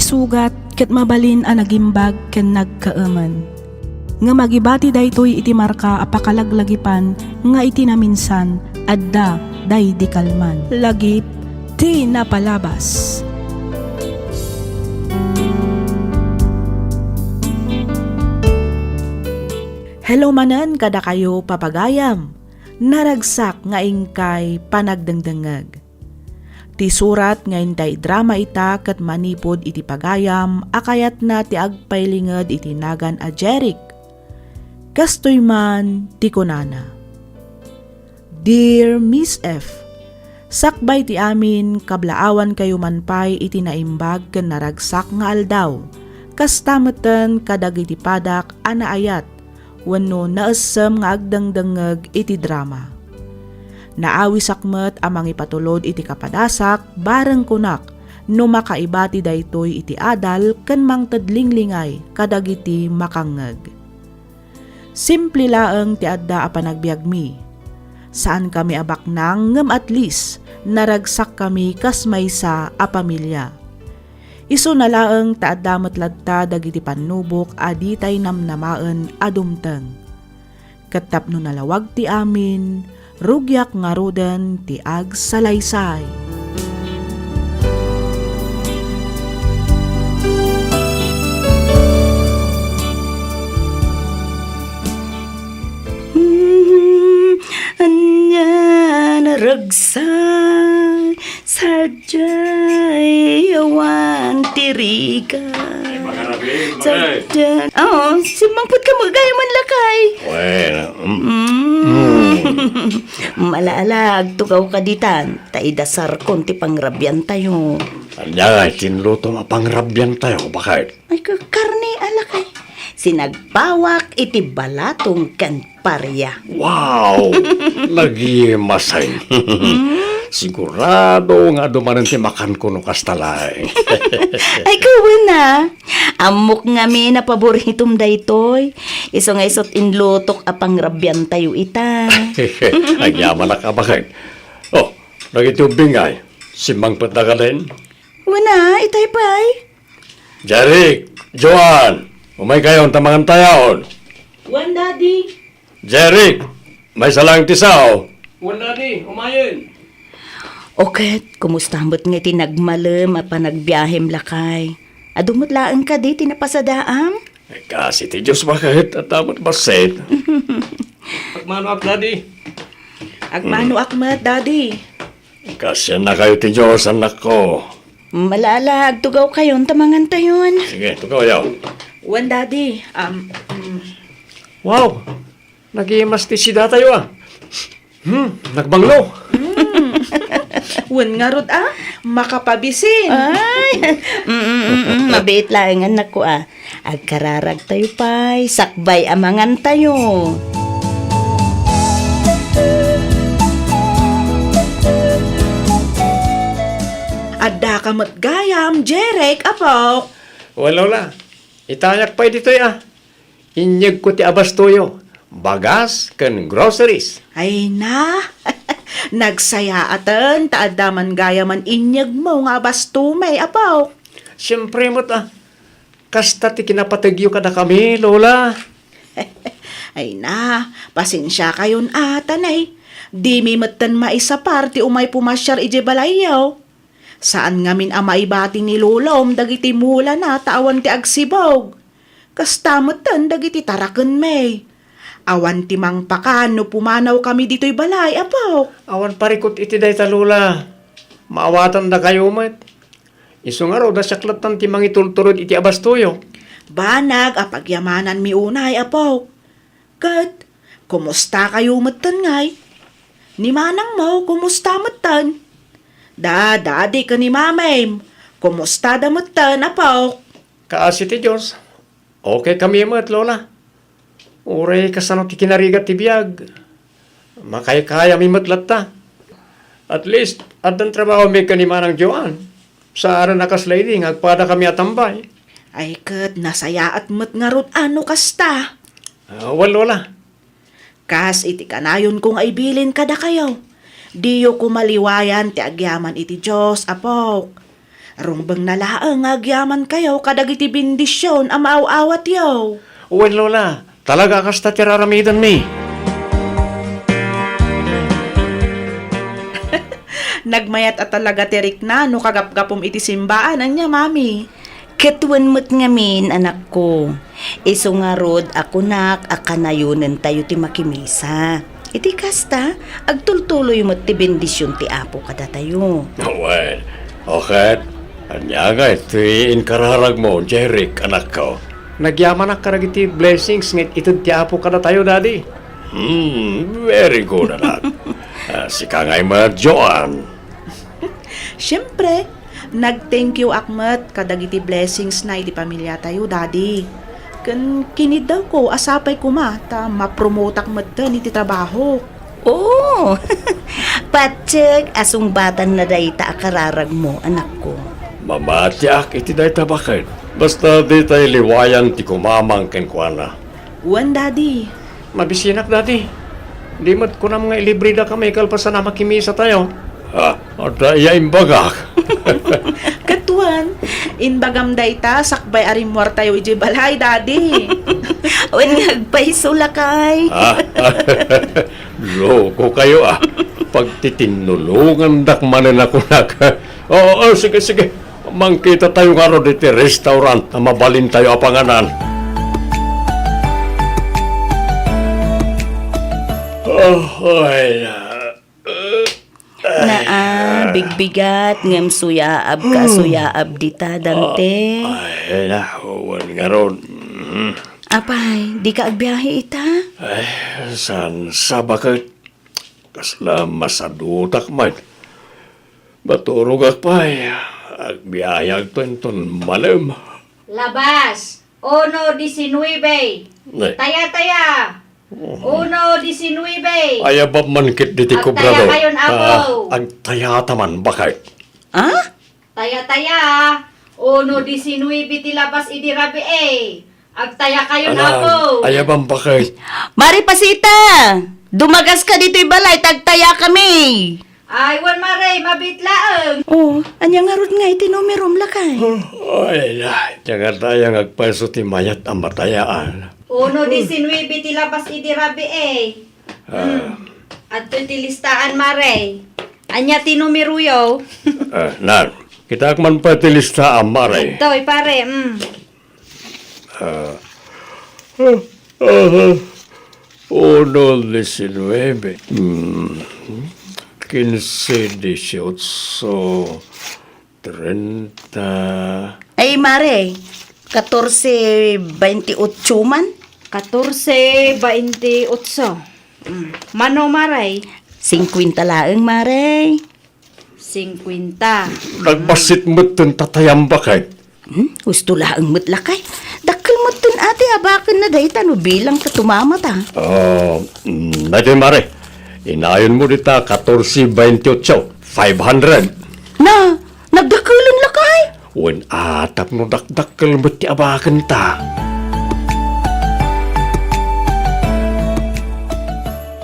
Isugat ket mabalin a nagimbag ken nagkaaman. Nga magibati daytoy iti marka a pakalaglagipan nga iti naminsan adda day di kalman. Lagip ti napalabas. Hello manen kada kayo papagayam. Naragsak nga ingkay panagdengdengeg. Ti surat nga intay drama ita ket manipod iti pagayam akayat na ti agpaylinged iti nagan a Jeric. Kastoy man ti kunana. Dear Miss F, sakbay ti amin kablaawan kayo manpay iti naimbag ken naragsak nga aldaw. Kastameten kadag iti padak anaayat wenno naessem nga agdengdengeg iti drama. Naawi sakmet amang ipatulod iti kapadasak bareng kunak no makaibati daytoy iti adal ken mangtedlinglingay kadagiti makangeg. Simple laeng ti adda a panagbiag mi. Saan kami abaknang ngem at least naragsak kami kas maysa a pamilya. Isu na laeng ta adda metladta dagiti pannubok aditay namnamaen adumteng. Ket tapno nalawag ti amin rugyak nga roden ti agsalaysay. Anya naragsay sadyay awan tiriga. Sadyan. Oo, simangpot ka mo gaya man lakay. Well, Malaalag, tugaw ka ditan. Taidasar kon ti pangrabyan tayo. anya tinluto mapangrabyan tayo, bakit? Ay, karne alakay. Sinagpawak iti balatong kan parya. Wow! Nagimasay. Sigurado nga dumanan ti makan ko no kastalay. Ay, kawan na. Amok nga mi na paboritom daytoy. Iso nga isot inlutok apang rabyan tayo ita. Ang yaman na ka, bakit? Oh, nagitubing ay. Simang patagalin. Wana, itay pay. Jeric! Joan! Umay kayo ang tamangan tayaon. Wan, daddy. Jeric! May salang tisaw. Wala di, umayon. Okay, kumusta mo't nga tinagmalem at panagbiyahem lakay? Adumot laang ka di, tinapasadaam? Kasi ti Diyos bakit at tamot basit. Pagmano ak, daddy. Agmano akmat daddy. Kasi na kayo ti Diyos, anak ko. Malalag, tugaw kayon, tamangan tayon. Sige, tugaw yaw. Wan daddy, Wow, nagimas ti sida tayo ah. Nagbanglo. wan nga rod makapabisin. Ay, mabait lang anak ko ah. Agkararag tayo pay, sakbay amangan tayo. Adda ka matgayam, Jeric, apo. Wala la. Itayak pa dito ah. Inyag ko ti abas toyo. Bagas ken groceries. Ay na, nagsaya atan, taadaman gaya man inyag mo nga bastumay, apo. Siyempre mo't ah. Kasta ti kinapatagyo kada kami, Lola. Ay na, pasensya kayon atanay. Di mi matan maisa party umay pumasyar ije balayaw. Saan ngamin maibati ni Lolom dagiti mula na tawan ti agsibog. Kastamatan dagiti taraken may. Awan ti mang pakano pumanaw kami dito'y balay, apo. Awan parikot iti dayta, Lola. Maawatan da kayo mat. Iso nga raw, dasaklatan ti mangitulturod iti abas toyo. Banag apagyamanan mi unay, apo. Kat, kumusta kayo matan ngay? Ni manang mo, kumusta matan? Dadi ka ni mamay, kumusta da matan, apo? Kaasi ti Diyos. Okay kami mat, Lola. Uray kasano ti kinarigat ti biyag. Makaya-kaya mi matlatta. At least, at ang trabaho may kanimanang Joan. Sa aran nakaslady, agpada kami atambay. Ay kat, nasaya at mat nga rod ano kasta. Lola. Kas iti kanayon kung ay bilin kada kayo. Diyo kumaliwayan ti agyaman iti Diyos, apo. Rungbang nalaang agyaman kayo kadagiti bendisyon ang maaw-awat yaw. Uwan, Lola. Talaga kasta tiraramidan mi. Nagmayat at talaga tirik na no kagapgapom iti simbaan anya mami. Katuan mo't ngamin, anak ko. Iso nga rod, ako nak, akanayunan tayo ti makimisa. Iti kasta, agtultuloy mo't ti bendisyon ti apo kada tayo. Well, okay. Anya nga, ito'y inkararag mo, Jeric, anak ko. Nagyaman na karagiti blessings ngit itod ti apo kada tayo, Daddy. Very good, anak. Si Kangay Joan. Siyempre, nag-thank you akmat kadagiti blessings na iti pamilya tayo, daddy. Kinid daw ko, asapay ko ta mapromote akmat ten iti trabaho. Oo, patseg, asong batan na dayta akararag mo, anak ko. Mamatiak iti day tabakit. Basta di tayo liwayan ti kumamang kenkwana. Uwan, daddy. Mabisinak, Daddy. Di mo't ko na mga ilibrida kami kalpasan na makimisa tayo. At yain bagak. Katuan, inbagam dayta, sakbay arimwar tayo iti balay, daddy. Wen ngagpaiso lakay. Loko kayo Pagtitinulungan dakmanan ako Oo, sige. Mangkita tayo nga ro diti restaurant na mabalin tayo apanganan. Bigbigat, ngam suyaab ka, suyaab dita, Dante. Ay, nahuwan nga ron. Apay, di ka agbiyahe ita? Ay, san sa bakit? Kasla masadutak man. Baturog akpay. Agbiayag penton malam. Labas! 1:19. Ay, Taya! 1:19. ay abab man kit diti Agtaya kubrado. kayon, apo. Agtaya taman bakit? Ah? Taya! 1:19 ti labas idi rabi Agtaya kayon, apo. Ay abang bakit? Mari Pasita! Dumagas ka dito'y balay, tagtaya kami! Ay, wan maray, mabitlaang. Oh, anya nga rod nga itinumirom lakay. Ay, jangan tayo ngagpaso ti mayat ang matayaan. 1:19 ti labas idi rabi At ti listaan maray. Anya tinumiruyo. Nan, kita man patilista ang maray. Toy pare, 1:19. 15, 18, 30. Ay, Mare, 14:28 man? 14:28. Mano maray? 50 laeng, Mare. 50. Nagbasit mo itong tatayang bakit? Gusto laang mutlakay. Dakal mo tun ate, abakan na dahi no bilang katumama ta. Natin mare, inayon mo dita 14:28, 500. Na, nagdakalan lakay. Wen atap no dakdakkel mo ti abakan ta.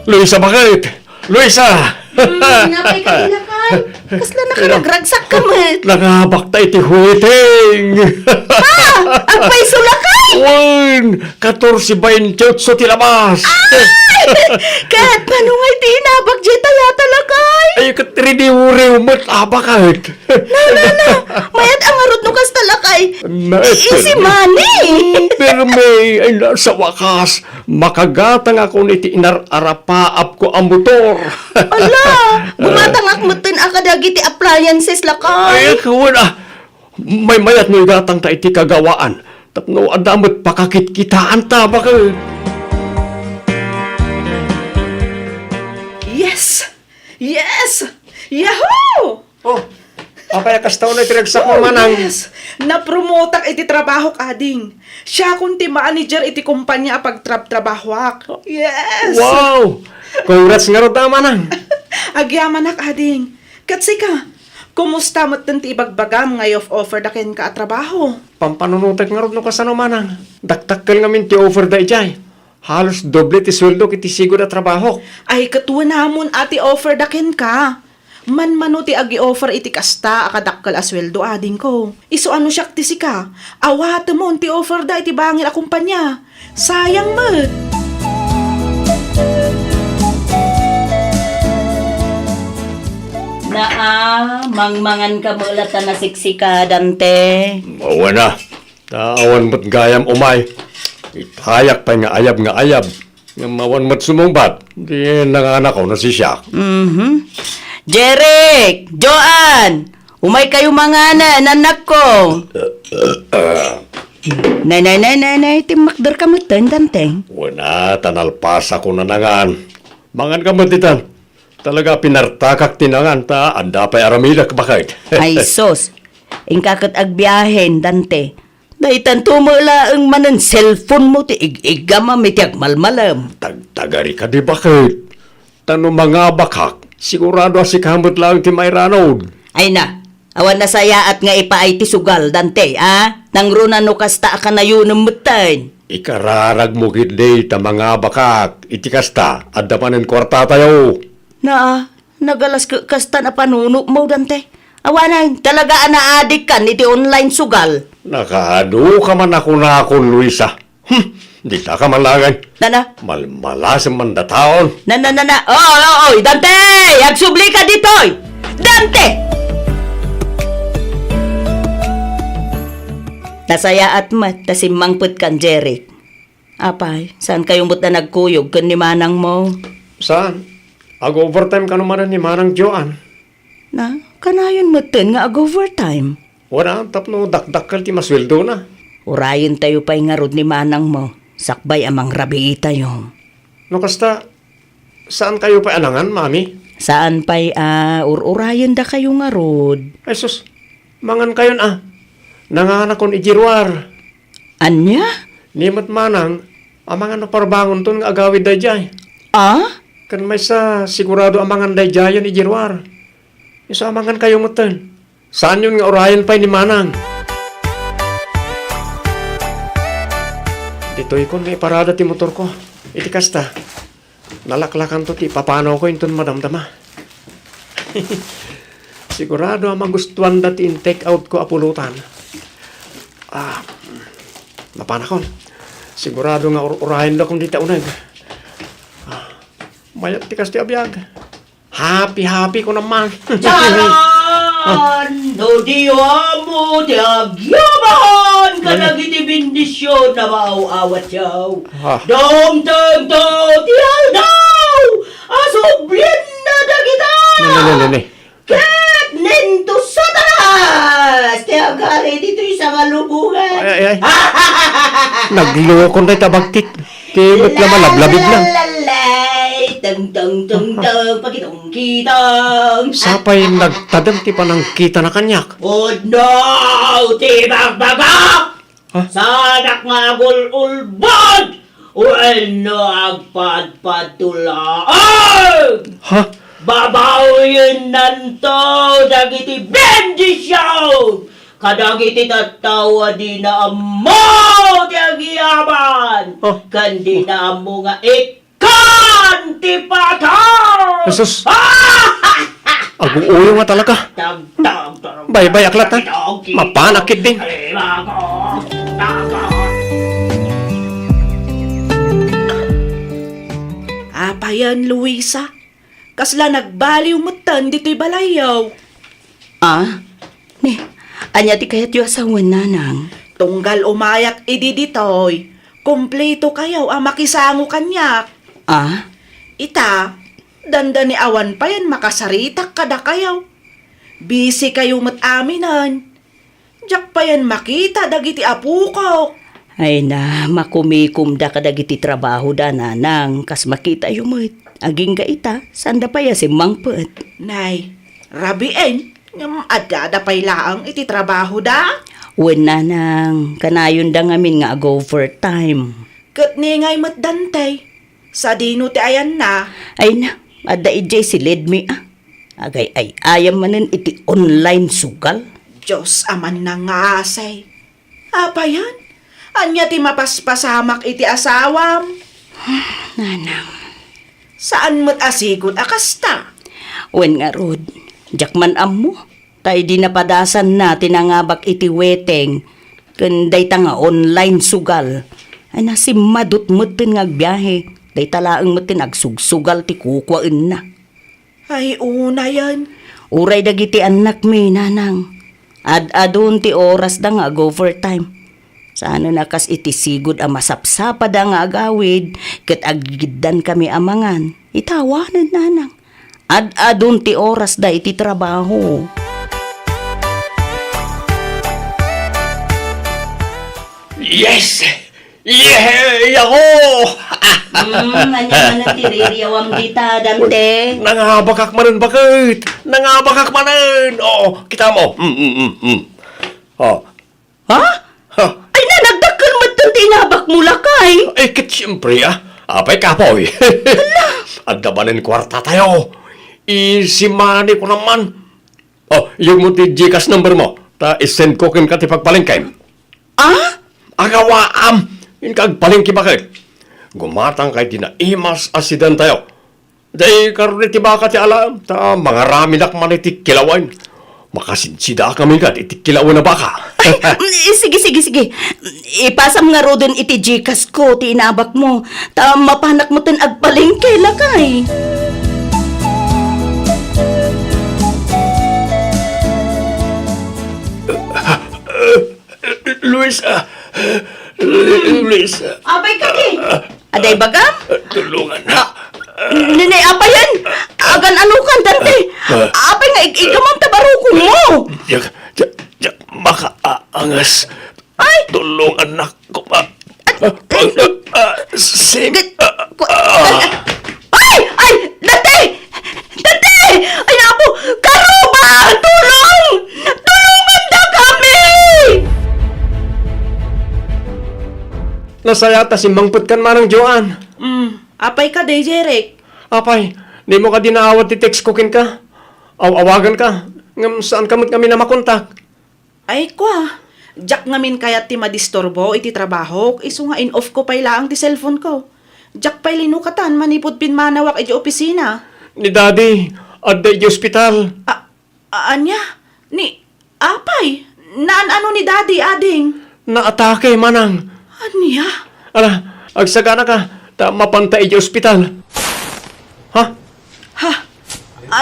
Luisa bakit? Luisa! Ngapay ka ilakay. Kasla na ka nagragsak ka met. Nangabak ta iti huiting! Agpaiso lakay. Wen! 14:28 ti labas! Kat, panungay ti inabag jeta yata lakay. Ay, katriniwuriw mo't abakit! Mayat ang arot no kas talakay. Isi Naetan. mani. Pero may, ay sa wakas, makagatang ako niti inararapaap ko ang motor. Ala, gumatangak mo tin akadagi ti appliances lakay. Ay, kawan may mayat mo gatang ta iti kagawaan. Tapno adamot pakakit-kitaan ta, bakit? Yes! Yes! Yahoo! Oh, apay kastaw na itiragsak mo manang. Yes! Napromotak iti trabaho kading. Siya kunti manager iti kumpanya pagtrabahwak. Yes! Wow! Congrats nga ro ta, manang. Agyaman na kading. Katsi ka, kumusta mo ti ibagbagam ngay offer da ken ka at trabaho? Pampanunutek nga ro no kasano, manang. Daktakkel nga min ti offer da ijay. Halos doble ti sweldo kiti sigod na trabaho. Ay katuwa namon ati offer da ken ka. Man ti agi-offer iti kasta akadakkal asweldo ading ko. Iso ano siyak ti sika. Awat mo ti offer da iti bangil akumpanya. Sayang met. Mangmangan ka mo ulat na siksika, Dante. Mawa na. Taawan mo't gayam umay. Itayak pa nga ayab. Nga mawan mo't sumungbat. Di nanganak ko na si Siak. Jeric! Joan! Umay kayo mga anak ko. Nay, timakdar ka mo ten, Dante. Wala, tanalpas ako na nangan. Mangan ka matitan. Talaga pinartakak tinangan ta, anda pa'y aramilak bakit. Ay sos, ingkakot agbiyahen, Dante. Daitan tumula ang manan cellphone mo ti igama may tiyak malmalam. Tagtagari ka di bakit? Tano mga bakak, sigurado si kamot lang ti may ranod. Ay na, awan na saya at nga ipaay ti sugal, Dante, ah? Nang runa no kasta ka na yun ng mutan. Ikararag mo gitli ta mga bakak, itikasta, adda pa ng kwarta tayo. Nagalas kasta na panuno mo, Dante. Awanan, talaga anaadik kan iti online sugal. Nakahado ka man ako na ako, Luisa. Di ta ka malagan. Nana? Malmalas ang mandataon. Oy, Dante! Agsubli ka ditoy! Dante! Nasaya at mat, tasimangput kan, Jeric. Apay, saan kayo mo't na nagkuyog kan ni manang mo? Saan? Ag-overtime ka naman ni Manang Joan. Na, kanayon mo't nga ag-overtime. Wala, tapno dakdakal ti masweldo na. Urayon tayo pa'y nga rod ni manang mo. Sakbay amang rabi tayo. No kasta, saan kayo pa anangan, mami? Saan pa'y urayon da kayo nga rod? Ay sus, mangan kayo na. Nanganak kon ijirwar. Anya? Nimat manang, amangan na parbangon ton nga agawid da jay. Ah? Kan may sa sigurado amangan da jayan ijirwar. Iso amangan kayo mutan. Saan yun nga orayan pa ni manang? Dito'y kon nga iparada ti motor ko. Iti kasta. Nalaklakan to ti papanaw ko inton madamdama. Sigurado ang magustuhan dati in take out ko apulutan. Mapanakon. Sigurado nga urahin na kung di taunag. Mayat ti kasti abiyag. Happy ko naman. Charan! No di mo ti agyaman kanagiti bendisyon na mauawat yaw. Dom teng to ti aldaw! Asublin na dagita! Nene. Ket nento satanas! Ti agari dito sa kalubungan. Ay. Nagloko na tabagtik. Timot na malablabid lang. Tang pagitong kitang. Sapay nagtadam ti panang kita na kanyak. Oh no! Tibag-bagak! Sanak nga agul-ulbad! Uwano agpadpatulaan! Ha? Babawin nanto dagiti bendisyon! Kadagiti tatawa di na amo ti agiyaman! Kandi na amo nga ikan! Tipataw! Jesus! Aguuyo nga talaga. Bye-bye aklat ha. Mapanakit din. Apayan, Luisa. Kasla nagbaliw mutan dito'y balayaw. Anya ti kayat yu asawan nanang. Tunggal umayak idi ditoy. Kompleto kayaw ang makisango kanyak. Ita, danda ni awan pa yan makasaritak kada kayaw. Busy kayo mat aminan. Diyak pa yan makita dagiti apu ko. Ay na, makumikum da kadagiti trabaho da nanang. Kas makita yu mo't. Aging ka ita, sanda pa ya si mangpet. Nay, rabien. Adda pa'y laang iti trabaho da. Wen nanang, kanayon da ngamin nga ag-overtime. Kat ni ngay mat dantay. Sa dino ti ayan na. Ay na, adda ijay si Ledmi Agay ay ayam manen iti online sugal. Diyos aman na nga asay. Apa yan? Anya ti mapaspasamak iti asawam. Nanang. Saan mo't asigod akasta? Wen nga rod, Jakman ammo, tay di napadasan na tinangabak iti weteng. Kanday ta nga online sugal. Ay nasimadot mutin nga agbiyahe. Day talaang mutin agsugsugal ti kukwaan na. Ay, una yan. Uray dagiti anak mi, nanang. Ad-adun ti oras da nga overtime. Sana nakas iti sigod ang masapsapa da nga agawid, kat aggidan kami amangan. Itawanan, nanang. Ad-adun ti oras da iti trabaho. Yes! Yeah! Ako! Anya na tiririyawam dita, Dante. Nangabakak manan bakit? Nangabakak manan! Oo, kita mo. Oh. Ha? Ha? Ay nanagdakan mo itong tinabak mo lakay. Ay, kit siyempre Apay kapoy. At dabanin kwarta tayo. Isimani ko naman. Oh, yung mo ti Gcash number mo. Ta isend ko kin ka ti pagpalingkay. Ah? Agawaam! Yung kagpalingki bakit? Gumatang kay tinaimas asidan tayo. Day karon iti baka ti alam. Ta mga rami nak man iti kilawan. Makasinsida kami ka iti kilawan na baka. Sige. Ipasam nga ro dun iti Gcash ko, ti inabak mo. Ta mapanak mo tin agpalingke lakay. Luis, Abay ka di. Aday bagam? tulungan na. Ninay, apa yan? Agan anukan, Dante. Apay nga, ikamam tabarukon mo. Makaangas. Ay! Tulungan na ko pa. Sing. Ay! Dante! Ay, napo! Karuba! Tulong! Tulungan na kami! Nasayata si Mangput kan manang Joan. Apay ka, day, Jeric. Apay, di mo ka dinaawat ti text cookin ka. Awagan ka. Ngam saan kamot kami na makontak? Ay, kwa. Jack ngamin kaya ti madistorbo iti trabaho, iso nga in-off ko pay laang ti cellphone ko. Jack pay linukatan, manipod pinmanawak iti opisina. Ni Daddy, adda iti ospital. Anya? Apay? Naan-ano ni Daddy, ading? Naatake manang. Anya? Ala, agsagana ka. Ta mapanta iti ospital. Ha? Ha?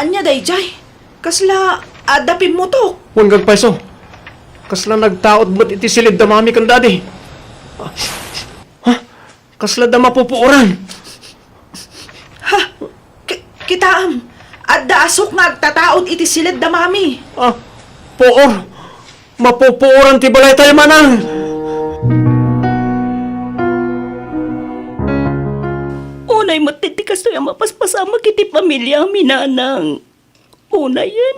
Anya, dayjay? Kasla, adapin mo to. Hunggang peso. Kasla nagtaot mo't iti silid da mami kan Daddy. Ha? Kasla da mapupuuran. Ha? Kitaam, adda asok nga agtataod iti silid da mami. Ah, puor. Mapupuuran ti balay tayo manang. Unay matitikas to yung mapaspasama kiti pamilya minanang. Unay yan.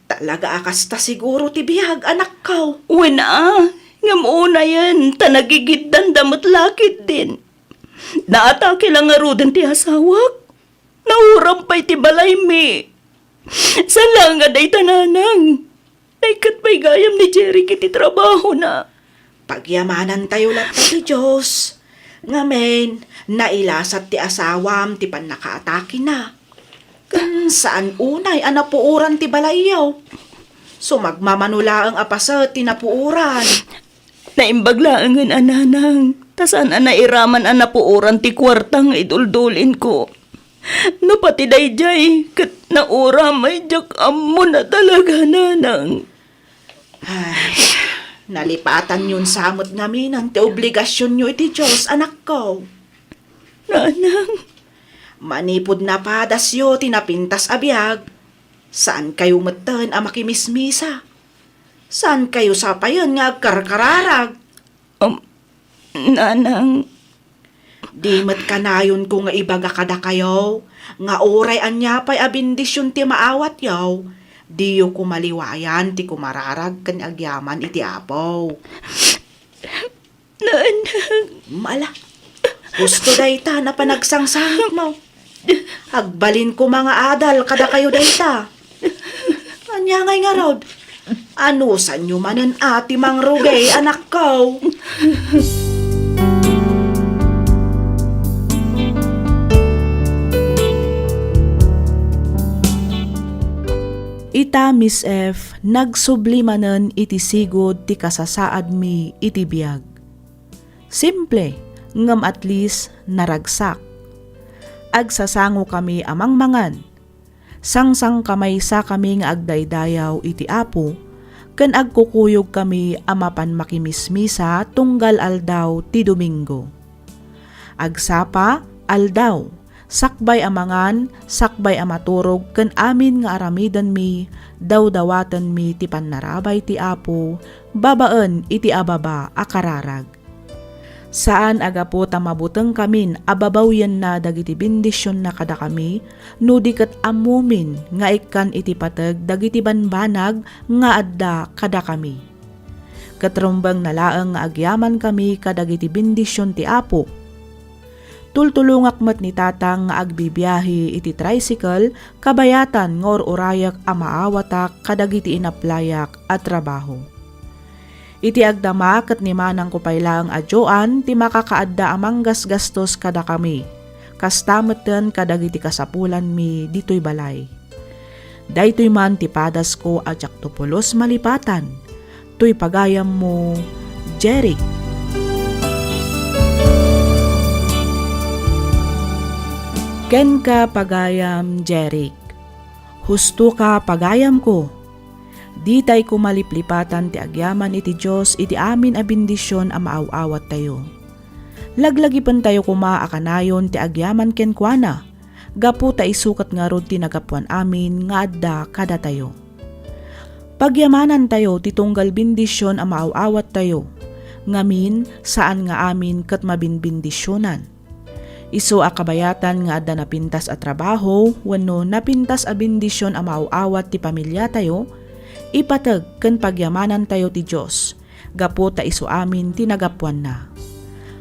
Talaga akasta siguro ti biyag, anak kaw. Wena, ngam una yan, tanagigiddan damot lakit din. Naatake lang nga rudan ti asawak. Naurampay ti balay mi. Saan nga day tananang. Naikat pa'y gayam ni Jerry kiti trabaho na. Pagyamanan tayo lahat ti Diyos. Ngamen, nailasat ti asawam ti pan nakaatake na. Kan saan unay anapuuran ti balayaw. Sumagmamanula ang apasa ti napuuran. Naimbaglaangan ananang. Tasan nairaman anapuuran ti kwartang iduldulin ko. No pati dayjay, kat nauramay jak amo na talaga nanang. Ay, nalipatan yun samot namin ang ti obligasyon nyo iti Diyos, anak ko. Nanang, Manipod na padasyo tinapintas abiyag. Saan kayo matan a makimismisa? Saan kayo sapayon nga agkarkararag? nanang, Di mat kanayon ko nga ibaga kada kayo, nga oray anya pa'y abindisyon ti maawat yaw, di yo kumaliwayan ti kumararag kan agyaman iti apaw. nanang, Mala, gusto dayta na panagsangsangit mo. Agbalin ko mga adal kada kayo dayta. Anya ngay nga rod, anusan nyo manan ati mang rugay anak ko. Ita Miss F nagsublimanen iti sigod ti kasasaad mi iti biyag. Simple, ngam at least naragsak. Agsasango kami amang mangan. Sangsang kamay sa kami nga agdaydayaw iti Apo, ken agkukuyog kami amapan makimismisa tunggal aldaw ti Domingo. Agsapa aldaw, sakbay amangan, sakbay amaturog, ken amin nga aramidan mi, dawdawatan mi ti pannarabay ti Apo, babaen iti ababa akararag. Saan agapo ta mabuteng kamin ababawyan na dagiti bendisyon na kada kami, no di ket amumin nga ikan iti pateg dagiti banbanag nga adda kada kami. Katrumbang nalaeng nga agyaman kami kadagiti bendisyon ti Apo. Tultulungak met ni tatang nga agbibiyahe iti tricycle kabayatan ngor urayak a maawatak kadagiti inaplayak at trabaho. Iti agdama ket ni manang kupaylaang adyoan ti makakaadda amang gasgastos kada kami. Kastameten kadagiti kasapulan mi ditoy balay. Daytoy man ti padas ko ajak tupulos malipatan. Tuy pagayam mo, Jeric. Ken ka pagayam, Jeric. Husto ka pagayam ko. Di tay kumaliplipatan ti agyaman iti Diyos iti amin a bendisyon a maaw-awat tayo. Laglagipan tayo kumaakanayon ti agyaman ken kuana, gapu ta isukat nga rod ti nagapuan amin nga adda kada tayo. Pagyamanan tayo ti tunggal bendisyon a maaw-awat tayo, ngamin saan nga amin ket mabinbendisyonan. Isu a kabayatan nga adda napintas a trabaho, wenno napintas a bendisyon a maaw-awat ti pamilya tayo, ipateg ken pagyamanan tayo ti Diyos, gapu ta isu amin tinagapuan na.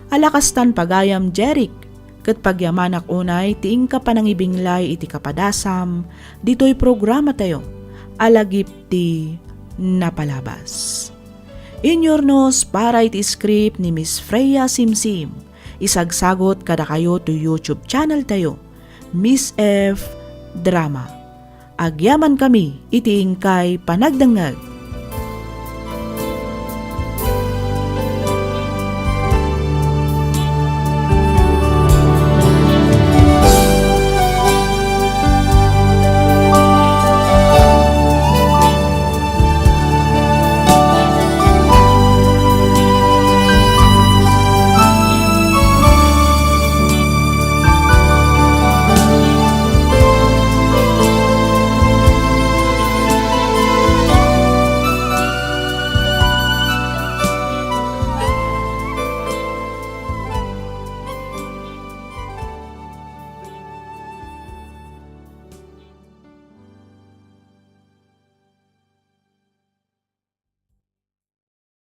Alakastan pagayam, Jeric, ket pagyamanak unay ti ingka panangibinglay iti kapadasam, ditoy programa tayo, alagip ti napalabas. Inyornos para iti script ni Miss Freya Simsim, isagsagot kada kayo to YouTube channel tayo, Miss F Drama. Agyaman kami iti ingkay panagdangag